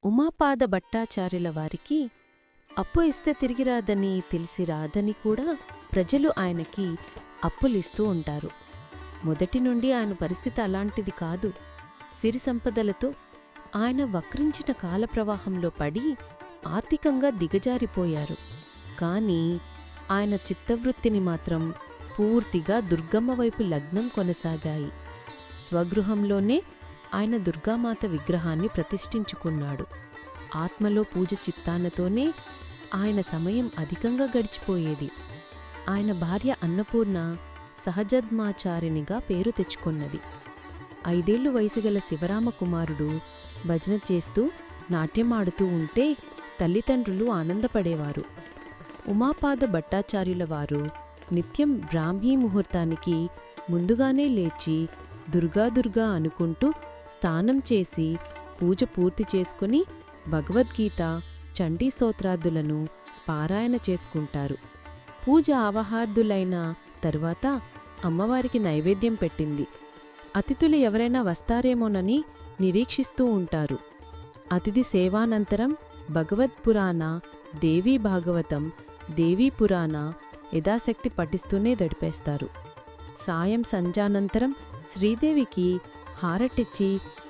ఉమాపాద భట్టాచార్యుల వారికి అప్పు ఇస్తే తిరిగి రాదని తెలిసి రాదని కూడా ప్రజలు ఆయనకి అప్పులిస్తూ ఉంటారు. మొదటి నుండి ఆయన పరిస్థితి అలాంటిది కాదు. సిరి సంపదలతో ఆయన వక్రించిన కాలప్రవాహంలో పడి ఆర్థికంగా దిగజారిపోయారు. కాని ఆయన చిత్తవృత్తిని మాత్రం పూర్తిగా దుర్గమ్మ వైపు లగ్నం కొనసాగాయి. స్వగృహంలోనే ఆయన దుర్గామాత విగ్రహాన్ని ప్రతిష్ఠించుకున్నాడు. ఆత్మలో పూజ చిత్తానతోనే ఆయన సమయం అధికంగా గడిచిపోయేది. ఆయన భార్య అన్నపూర్ణ సహజద్మాచారినిగా పేరు తెచ్చుకొన్నది. 5 ఏళ్లు వయసుగల శివరామకుమారుడు భజన చేస్తూ నాట్యమాడుతూ ఉంటే తల్లిదండ్రులు ఆనందపడేవారు. ఉమాపాద భట్టాచార్యుల వారు నిత్యం బ్రాహ్మీ ముహూర్తానికి ముందుగానే లేచి దుర్గా అనుకుంటూ స్నానం చేసి పూజ పూర్తి చేసుకుని భగవద్గీత, చండీ స్తోత్రాదులను పారాయణ చేసుకుంటారు. పూజ ఆవహార్దులైన తరువాత అమ్మవారికి నైవేద్యం పెట్టింది. అతిథులు ఎవరైనా వస్తారేమోనని నిరీక్షిస్తూ ఉంటారు. అతిథి సేవానంతరం భగవద్పురాణ, దేవీ భాగవతం, దేవీ పురాణ యథాశక్తి పఠిస్తూనే గడిపేస్తారు. సాయం సంధ్యానంతరం శ్రీదేవికి హారటిచ్చి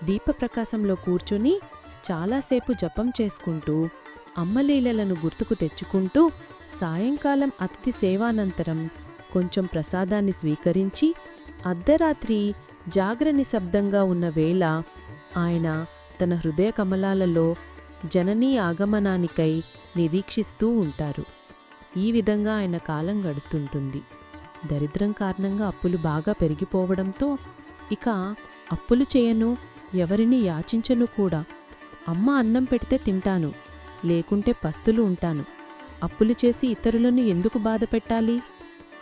దీపప్రకాశంలో కూర్చుని చాలాసేపు జపం చేసుకుంటూ అమ్మలీలలను గుర్తుకు తెచ్చుకుంటూ సాయంకాలం అతిథి సేవానంతరం కొంచెం ప్రసాదాన్ని స్వీకరించి అర్ధరాత్రి జాగ్ర నిశ్శబ్దంగా ఉన్న వేళ ఆయన తన హృదయ కమలాలలో జననీ ఆగమనానికై నిరీక్షిస్తూ ఉంటారు. ఈ విధంగా ఆయన కాలం గడుస్తుంటుంది. దరిద్రం కారణంగా అప్పులు బాగా పెరిగిపోవడంతో ఇక అప్పులు చేయను, ఎవరిని యాచించను కూడా. అమ్మ అన్నం పెడితే తింటాను, లేకుంటే పస్తులు ఉంటాను. అప్పులు చేసి ఇతరులను ఎందుకు బాధపెట్టాలి?